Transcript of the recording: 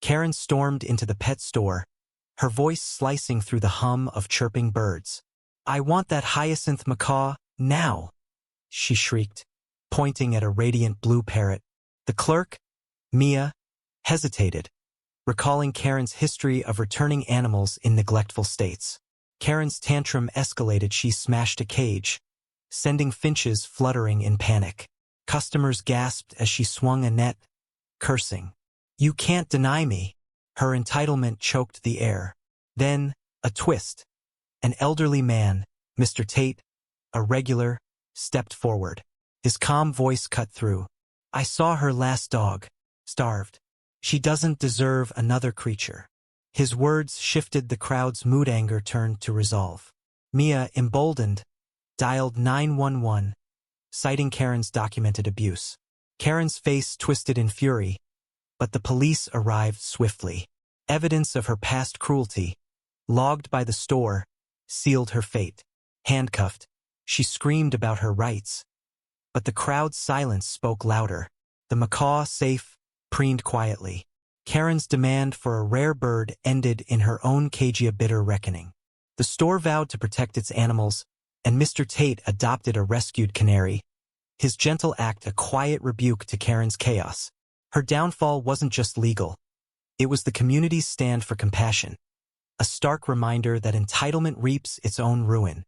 Karen stormed into the pet store, her voice slicing through the hum of chirping birds. "I want that hyacinth macaw, now!" she shrieked, pointing at a radiant blue parrot. The clerk, Mia, hesitated, recalling Karen's history of returning animals in neglectful states. Karen's tantrum escalated. She smashed a cage, sending finches fluttering in panic. Customers gasped as she swung a net, cursing. "You can't deny me." Her entitlement choked the air. Then, a twist. An elderly man, Mr. Tate, a regular, stepped forward. His calm voice cut through. "I saw her last dog, starved. She doesn't deserve another creature." His words shifted the crowd's mood. Anger turned to resolve. Mia, emboldened, dialed 911, citing Karen's documented abuse. Karen's face twisted in fury, but the police arrived swiftly. Evidence of her past cruelty, logged by the store, sealed her fate. Handcuffed, she screamed about her rights. But the crowd's silence spoke louder. The macaw, safe, preened quietly. Karen's demand for a rare bird ended in her own cagey. A bitter reckoning. The store vowed to protect its animals, and Mr. Tate adopted a rescued canary. His gentle act a quiet rebuke to Karen's chaos. Her downfall wasn't just legal. It was the community's stand for compassion. A stark reminder that entitlement reaps its own ruin.